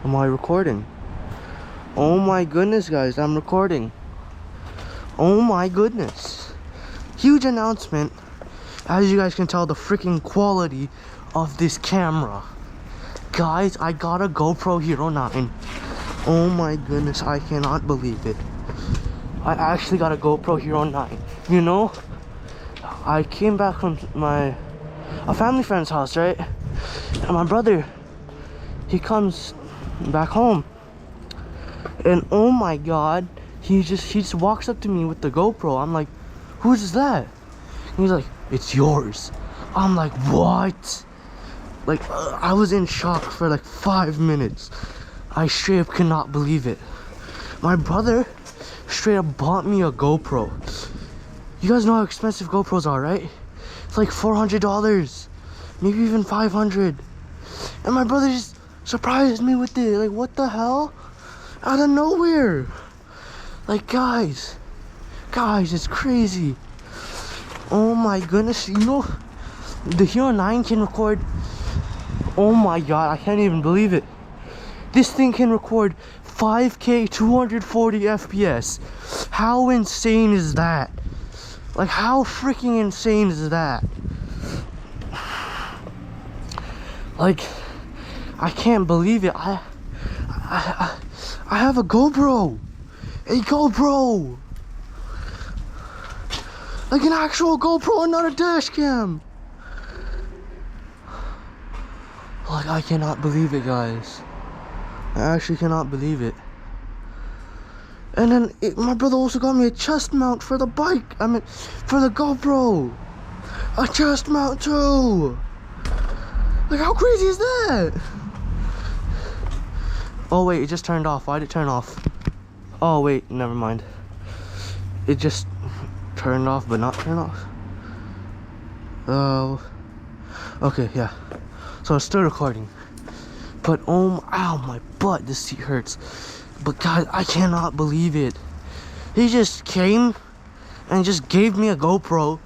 Am I recording? Oh my goodness, guys, I'm recording. Oh my goodness. Huge announcement. As you guys can tell, the freaking quality of this camera. Guys, I got a GoPro Hero 9. Oh my goodness, I cannot believe it. I actually got a GoPro Hero 9. You know, I came back from a family friend's house, right? And my brother, he comes back home. And oh my god, he just walks up to me with the GoPro. I'm like, whose is that? And he's like, it's yours. I'm like, what? Like, I was in shock for like 5 minutes. I straight up could not believe it. My brother straight up bought me a GoPro. You guys know how expensive GoPros are, right? It's like $400, maybe even $500. And my brother just surprised me with it. Like, what the hell? Out of nowhere. Like, guys, it's crazy. Oh my goodness, you know, the Hero 9 can record, oh my god, I can't even believe it. This thing can record 5K 240 FPS. How insane is that? Like, how freaking insane is that? Like, I can't believe it. I have a GoPro. A GoPro. Like an actual GoPro and not a dash cam. Like, I cannot believe it, guys. I actually cannot believe it. And then my brother also got me a chest mount for the bike. I mean, for the GoPro. A chest mount too. Like, how crazy is that? Oh wait, it just turned off. Why did it turn off? Oh wait, never mind. It just turned off but not turned off. Oh. Okay, yeah. So it's still recording. But ow, my butt, this seat hurts. But guys, I cannot believe it. He just came and just gave me a GoPro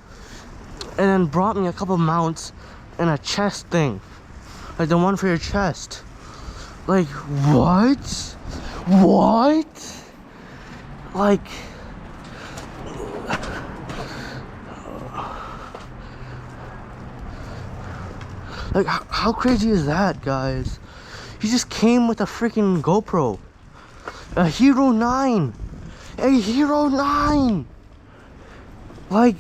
and then brought me a couple mounts and a chest thing. Like the one for your chest. Like, what? What? Like, how crazy is that, guys? He just came with a freaking GoPro. A Hero 9. A Hero 9. Like,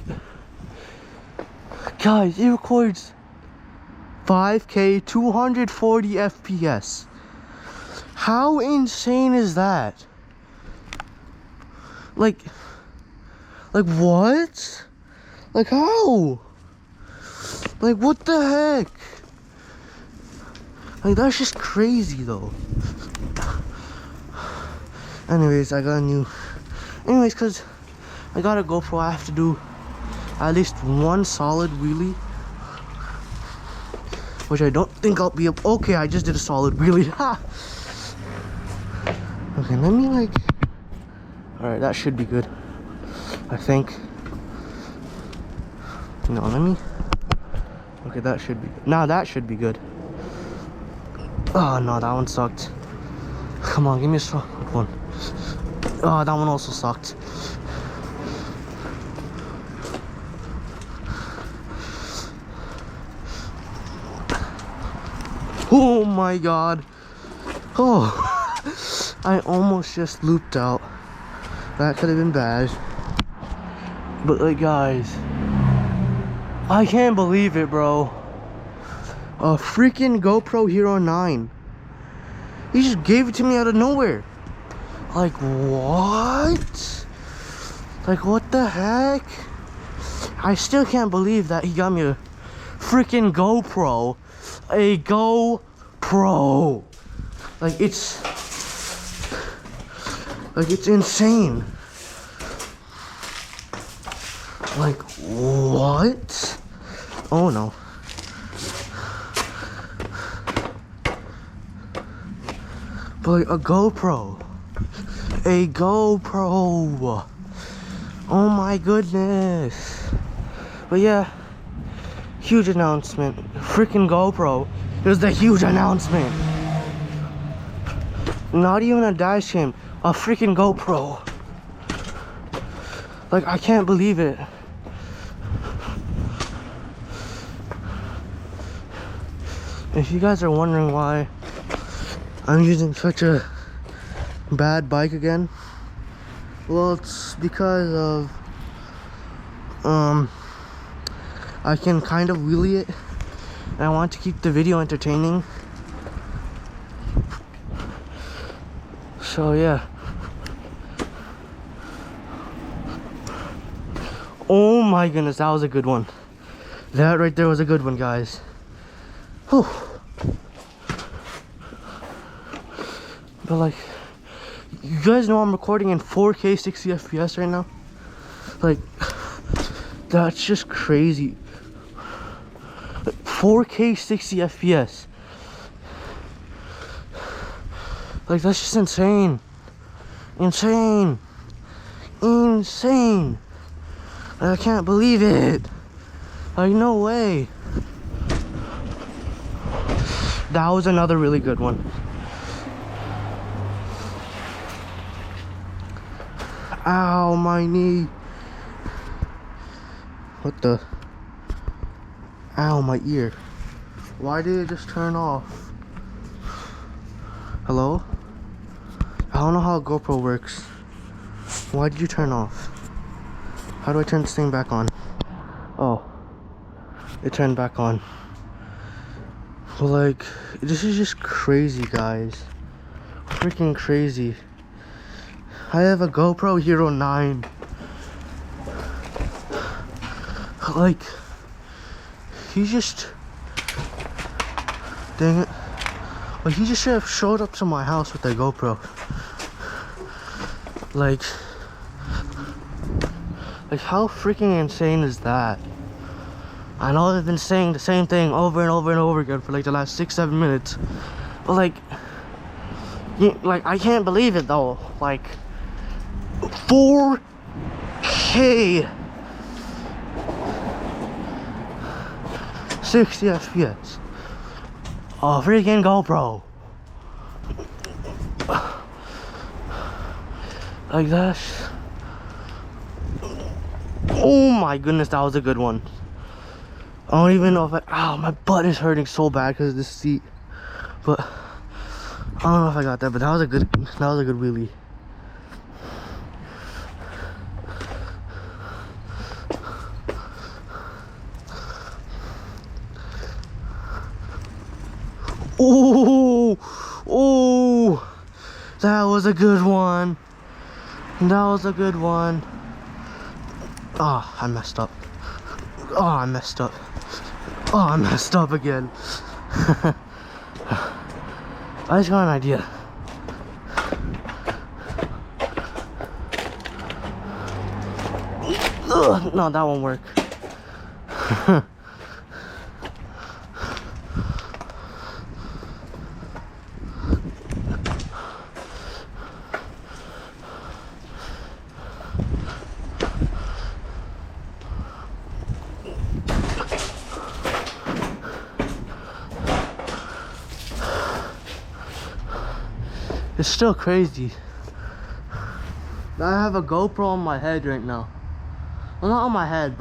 guys, it records 5K 240 FPS. How insane is that? Like what? Like, how? Like, what the heck? Like, that's just crazy though. Anyways, because I got a GoPro, I have to do at least one solid wheelie, which I don't think I'll be able. Okay, I just did a solid wheelie. Ha! Okay, let me alright, that should be good, I think. No, okay, that should be good. Now that should be good. Oh no, that one sucked. Come on, give me a strong one. Oh, that one also sucked. Oh my god. Oh, I almost just looped out. That could have been bad. But like, guys, I can't believe it, bro. A freaking GoPro Hero 9. He just gave it to me out of nowhere. Like, what? Like, what the heck? I still can't believe that he got me a freaking GoPro. A GoPro. Like, it's insane. Like, what? Oh no. But like, a GoPro. A GoPro. Oh my goodness. But yeah, huge announcement. Freaking GoPro. It was the huge announcement. Not even a dash cam, a freaking GoPro. Like, I can't believe it. If you guys are wondering why I'm using such a bad bike again, well, it's because of I can kind of wheelie it, and I want to keep the video entertaining. So yeah. Oh my goodness, that was a good one. That right there was a good one, guys. Whew. But like, you guys know I'm recording in 4K 60 FPS right now. Like, that's just crazy. 4K 60 FPS. Like, that's just insane. Insane. Insane. I can't believe it. Like, no way. That was another really good one. Ow, my knee. What the? Ow, my ear. Why did it just turn off? Hello? I don't know how a GoPro works. Why did you turn off? How do I turn this thing back on? Oh, it turned back on. But like, this is just crazy, guys. Freaking crazy. I have a GoPro Hero 9. Like, he just, dang it. Like, he just should have showed up to my house with a GoPro. Like how freaking insane is that? I know I've been saying the same thing over and over and over again for like the last 6-7 minutes, but like I can't believe it though. Like, 4K 60 FPS. Oh, freaking GoPro. Like that. Oh my goodness, that was a good one. I don't even know if ow, my butt is hurting so bad because of this seat. But I don't know if I got that, but that was a good wheelie. Oh, that was a good one. That was a good one. Oh, I messed up. Oh, I messed up. Oh, I messed up again. I just got an idea. Ugh, no, that won't work. It's still crazy. I have a GoPro on my head right now. Well, not on my head, but